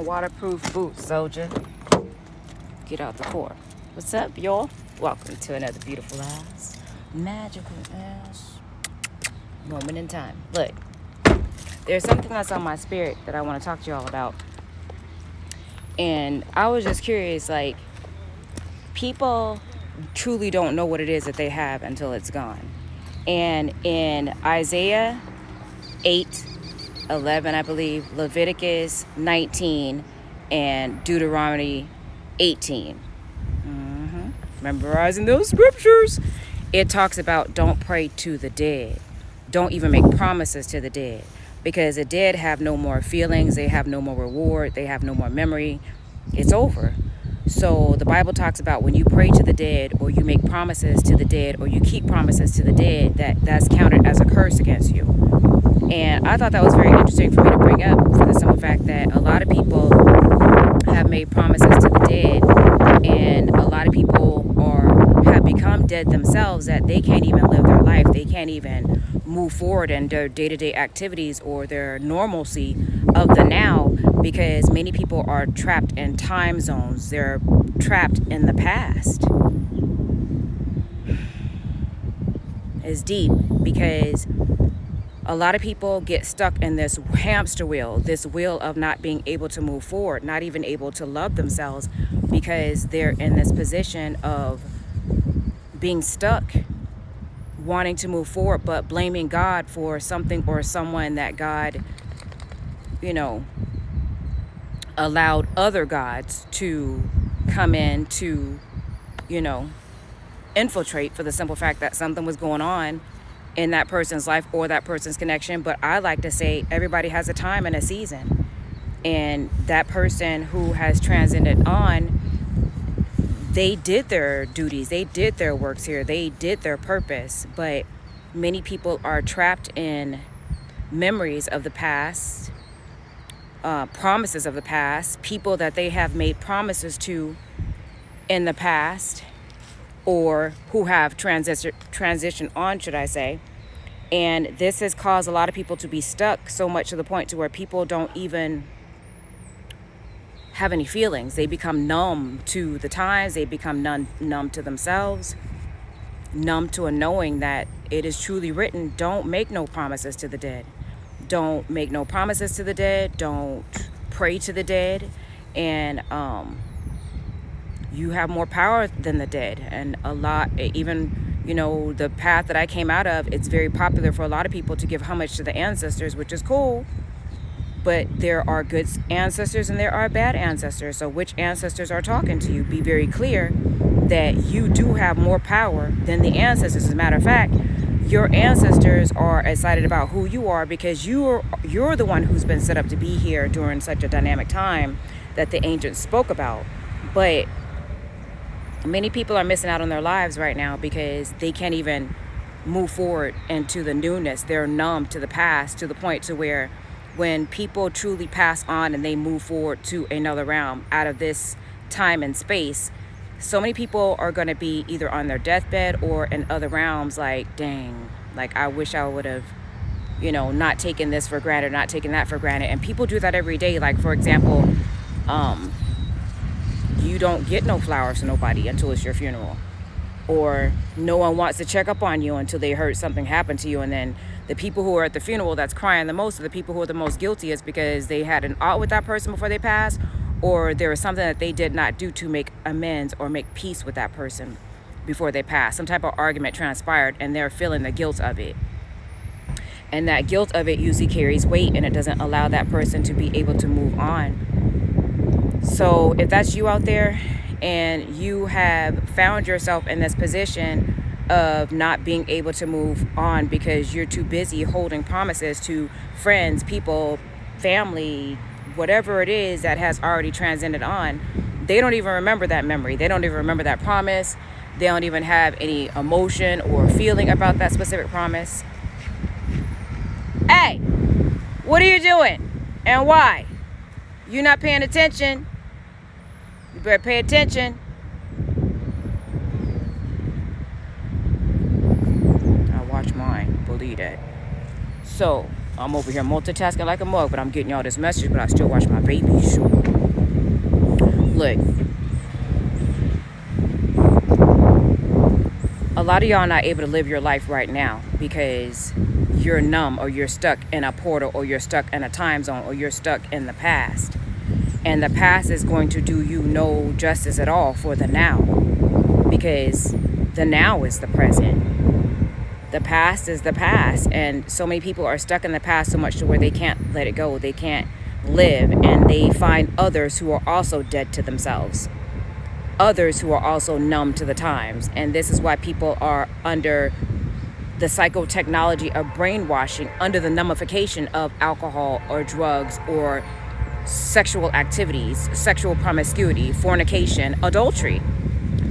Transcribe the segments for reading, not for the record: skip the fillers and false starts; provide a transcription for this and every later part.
Waterproof boots, soldier. Get out the court. What's up, y'all? Welcome to another beautiful ass, magical ass moment in time. Look, there's something that's on my spirit that I want to talk to y'all about. And I was just curious, like, people truly don't know what it is that they have until it's gone. And in Isaiah 8:11, I believe, Leviticus 19, and Deuteronomy 18. Memorizing those scriptures. It talks about don't pray to the dead. Don't even make promises to the dead. Because the dead have no more feelings. They have no more reward. They have no more memory. It's over. So the Bible talks about when you pray to the dead, or you make promises to the dead, or you keep promises to the dead, that's counted as a curse against you. And I thought that was very interesting for me to bring up, for the simple fact that a lot of people have made promises to the dead, and a lot of people have become dead themselves, that they can't even live their life. They can't even move forward in their day-to-day activities or their normalcy of the now, because many people are trapped in time zones. They're trapped in the past. It's deep, because a lot of people get stuck in this hamster wheel, this wheel of not being able to move forward, not even able to love themselves, because they're in this position of being stuck, wanting to move forward, but blaming God for something or someone that God, allowed other gods to come in to, infiltrate, for the simple fact that something was going on in that person's life or that person's connection. But I like to say everybody has a time and a season, and that person who has transcended on, they did their duties, they did their works here, they did their purpose. But many people are trapped in memories of the past, promises of the past, people that they have made promises to in the past, or who have transitioned on, should I say. And this has caused a lot of people to be stuck, so much to the point to where people don't even have any feelings. They become numb to the times. They become numb to themselves, numb to a knowing that it is truly written, don't make no promises to the dead. Don't make no promises to the dead. Don't pray to the dead. And you have more power than the dead. And a lot, even, the path that I came out of, it's very popular for a lot of people to give homage to the ancestors, which is cool. But there are good ancestors and there are bad ancestors. So which ancestors are talking to you? Be very clear that you do have more power than the ancestors. As a matter of fact, your ancestors are excited about who you are, because you're the one who's been set up to be here during such a dynamic time that the ancients spoke about. But many people are missing out on their lives right now because they can't even move forward into the newness. They're numb to the past, to the point to where when people truly pass on and they move forward to another realm out of this time and space, so many people are going to be either on their deathbed or in other realms, like, dang, like, I wish I would have, not taken this for granted, not taken that for granted. And people do that every day. Like, for example, you don't get no flowers to nobody until it's your funeral, or no one wants to check up on you until they heard something happen to you. And then the people who are at the funeral that's crying the most are the people who are the most guilty, is because they had an ought with that person before they passed, or there was something that they did not do to make amends or make peace with that person before they passed. Some type of argument transpired and they're feeling the guilt of it. And that guilt of it usually carries weight, and it doesn't allow that person to be able to move on. So if that's you out there and you have found yourself in this position of not being able to move on because you're too busy holding promises to friends, people, family, whatever it is that has already transcended on, they don't even remember that memory. They don't even remember that promise. They don't even have any emotion or feeling about that specific promise. Hey, what are you doing and why? You're not paying attention. You better pay attention. I watch mine. Believe that. So I'm over here multitasking like a mug, but I'm getting y'all this message, but I still watch my baby show. Look, a lot of y'all not able to live your life right now because you're numb, or you're stuck in a portal, or you're stuck in a time zone, or you're stuck in the past. And the past is going to do you no justice at all for the now, because the now is the present. The past is the past, and so many people are stuck in the past so much to where they can't let it go. They can't live, and they find others who are also dead to themselves, others who are also numb to the times. And this is why people are under the psychotechnology of brainwashing, under the numbification of alcohol or drugs or sexual activities, sexual promiscuity, fornication, adultery,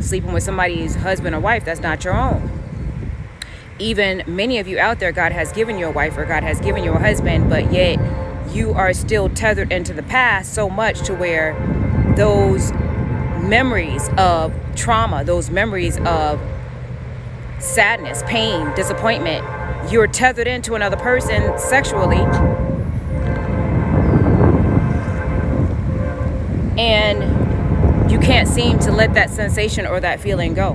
sleeping with somebody's husband or wife that's not your own. Even many of you out there, God has given you a wife, or God has given you a husband, but yet you are still tethered into the past so much to where those memories of trauma, those memories of sadness, pain, disappointment, you're tethered into another person sexually, and you can't seem to let that sensation or that feeling go,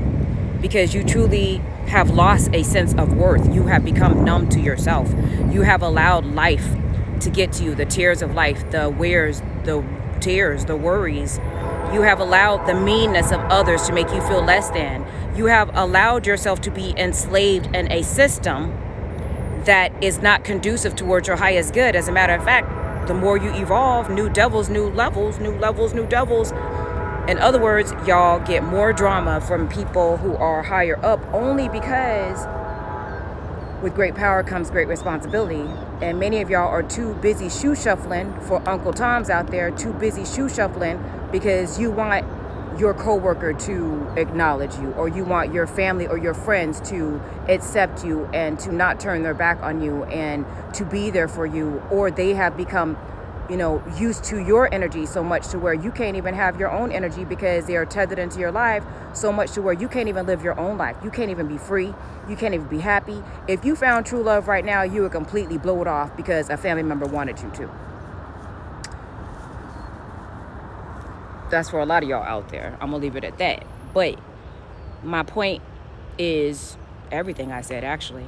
because you truly have lost a sense of worth. You have become numb to yourself. You have allowed life to get to you, the tears of life, the wears, the tears, the worries. You have allowed the meanness of others to make you feel less than. You have allowed yourself to be enslaved in a system that is not conducive towards your highest good. As a matter of fact, the more you evolve, new devils, new levels, new levels, new devils. In other words, y'all get more drama from people who are higher up, only because with great power comes great responsibility. And many of y'all are too busy shoe shuffling, for Uncle Toms out there, too busy shoe shuffling because you want your coworker to acknowledge you, or you want your family or your friends to accept you and to not turn their back on you and to be there for you. Or they have become, used to your energy so much to where you can't even have your own energy, because they are tethered into your life so much to where you can't even live your own life. You can't even be free. You can't even be happy. If you found true love right now, you would completely blow it off because a family member wanted you to. That's for a lot of y'all out there. I'm gonna leave it at that. But my point is everything I said, actually.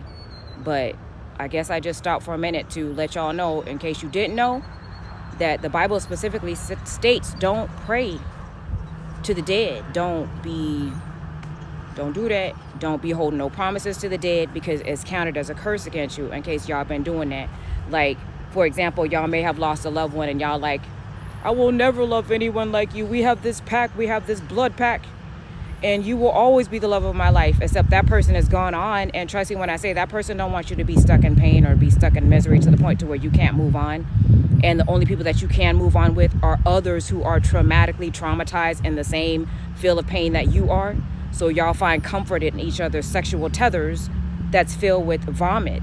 But I guess I just stopped for a minute to let y'all know, in case you didn't know, that the Bible specifically states don't pray to the dead. Don't do that. Don't be holding no promises to the dead, because it's counted as a curse against you, in case y'all been doing that. Like, for example, y'all may have lost a loved one and y'all like, I will never love anyone like you. We have this pact. We have this blood pact. And you will always be the love of my life. Except that person has gone on. And trust me when I say that person don't want you to be stuck in pain or be stuck in misery to the point to where you can't move on. And the only people that you can move on with are others who are traumatized in the same feel of pain that you are. So y'all find comfort in each other's sexual tethers that's filled with vomit.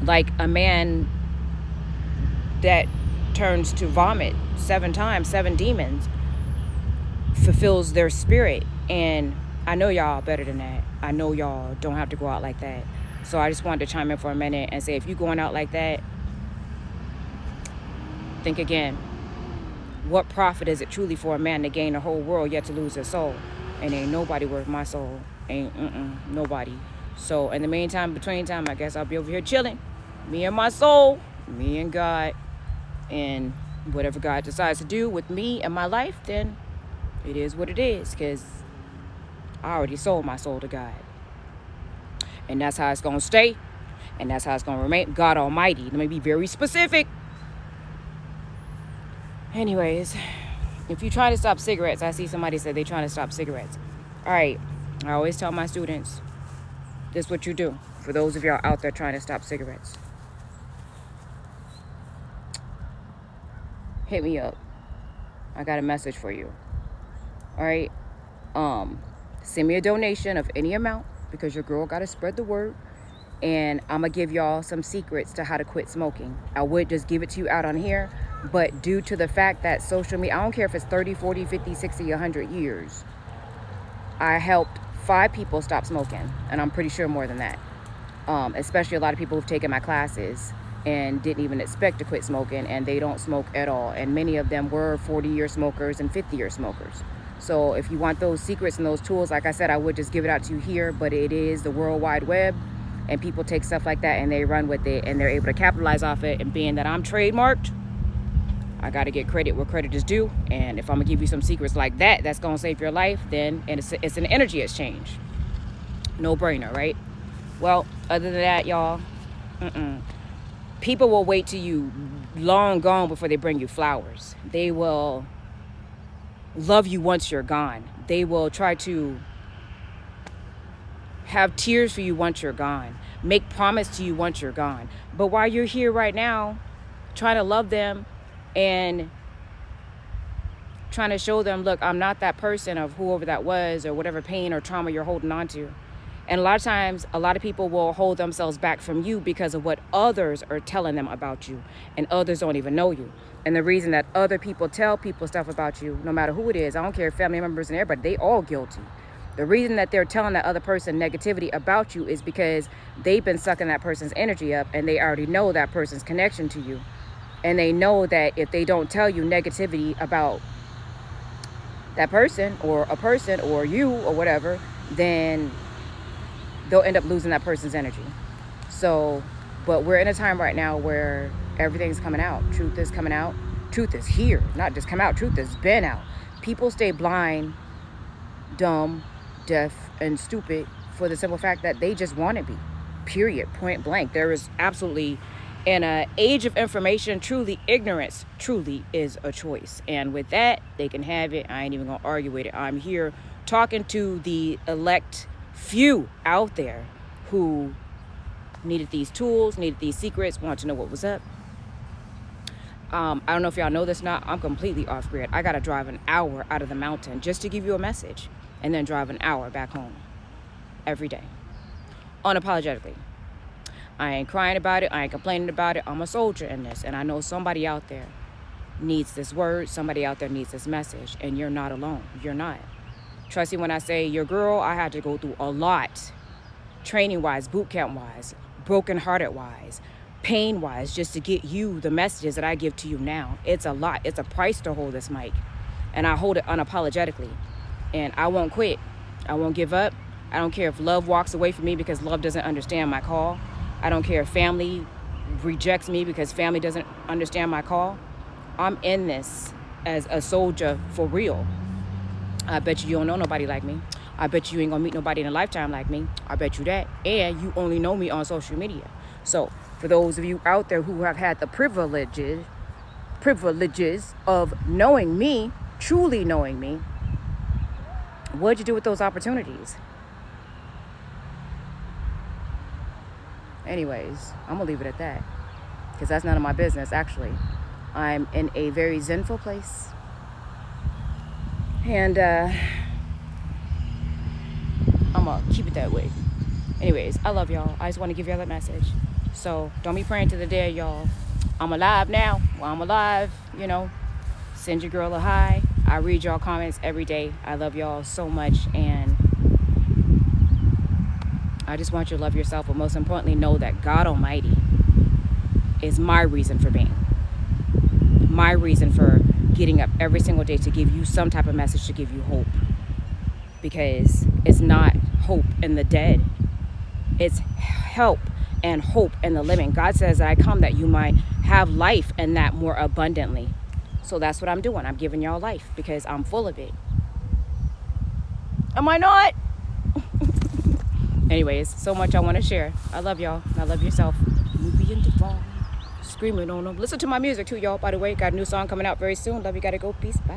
Like a man that turns to vomit 7 times, 7 demons, fulfills their spirit. And I know y'all better than that. I know y'all don't have to go out like that. So I just wanted to chime in for a minute and say, if you're going out like that, think again. What profit is it truly for a man to gain the whole world yet to lose his soul? And ain't nobody worth my soul. Ain't nobody. So in the meantime, between time, I guess I'll be over here chilling. Me and my soul. Me and God. And whatever God decides to do with me and my life, then it is what it is, because I already sold my soul to God. And that's how it's going to stay. And that's how it's going to remain. God Almighty. Let me be very specific. Anyways, if you try to stop cigarettes, I see somebody said they're trying to stop cigarettes. All right. I always tell my students, this is what you do. For those of y'all out there trying to stop cigarettes. Hit me up. I got a message for you. All right. Send me a donation of any amount, because your girl got to spread the word. And I'm going to give y'all some secrets to how to quit smoking. I would just give it to you out on here. But due to the fact that social media, I don't care if it's 30, 40, 50, 60, 100 years. I helped 5 people stop smoking. And I'm pretty sure more than that. Especially a lot of people who've taken my classes. and didn't even expect to quit smoking, and they don't smoke at all. And many of them were 40-year smokers and 50-year smokers. So if you want those secrets and those tools, like I said, I would just give it out to you here, but it is the World Wide Web, and people take stuff like that and they run with it, and they're able to capitalize off it. And being that I'm trademarked, I got to get credit where credit is due. And if I'm gonna give you some secrets like that that's gonna save your life, then it's an energy exchange. No brainer, right? Well, other than that, y'all, people will wait till you long gone before they bring you flowers. They will love you once you're gone. They will try to have tears for you once you're gone, make promise to you once you're gone. But while you're here right now, trying to love them and trying to show them, look, I'm not that person of whoever that was or whatever pain or trauma you're holding on to. And a lot of times, a lot of people will hold themselves back from you because of what others are telling them about you, and others don't even know you. And the reason that other people tell people stuff about you, no matter who it is, I don't care, family members and everybody, they all guilty. The reason that they're telling that other person negativity about you is because they've been sucking that person's energy up, and they already know that person's connection to you. And they know that if they don't tell you negativity about that person or a person or you or whatever, then they'll end up losing that person's energy. So, but we're in a time right now where everything's coming out. Truth is coming out. Truth is here. Not just come out. Truth has been out. People stay blind, dumb, deaf, and stupid for the simple fact that they just want to be. Period. Point blank. There is absolutely, in an age of information, truly ignorance truly is a choice. And with that, they can have it. I ain't even going to argue with it. I'm here talking to the elect few out there who needed these tools, needed these secrets, wanted to know what was up. I don't know if y'all know this or not. I'm completely off grid. I got to drive an hour out of the mountain just to give you a message, and then drive an hour back home every day, unapologetically. I ain't crying about it. I ain't complaining about it. I'm a soldier in this, and I know somebody out there needs this word. Somebody out there needs this message, and you're not alone. You're not. Trust me when I say, your girl, I had to go through a lot, training-wise, boot camp-wise, broken-hearted-wise, pain-wise, just to get you the messages that I give to you now. It's a lot. It's a price to hold this mic, and I hold it unapologetically, and I won't quit. I won't give up. I don't care if love walks away from me because love doesn't understand my call. I don't care if family rejects me because family doesn't understand my call. I'm in this as a soldier for real. I bet you don't know nobody like me. I bet you ain't gonna meet nobody in a lifetime like me. I bet you that. And you only know me on social media. So for those of you out there who have had the privileges of knowing me, truly knowing me, what'd you do with those opportunities? Anyways, I'm gonna leave it at that, because that's none of my business, actually. I'm in a very zenful place. And I'm gonna keep it that way. Anyways, I love y'all. I just want to give y'all that message. So don't be praying to the dead, y'all. I'm alive now. Well, I'm alive, you know. Send your girl a hi. I read y'all comments every day. I love y'all so much, and I just want you to love yourself, but most importantly, know that God Almighty is my reason for being. My reason for getting up every single day to give you some type of message, to give you hope. Because it's not hope in the dead. It's help and hope in the living. God says that I come that you might have life, and that more abundantly. So that's what I'm doing. I'm giving y'all life because I'm full of it. Am I not? Anyways, so much I want to share. I love y'all. I love yourself. Nubiandivine. Screaming on them. Listen to my music too, y'all. By the way, got a new song coming out very soon. Love you. Gotta go. Peace. Bye.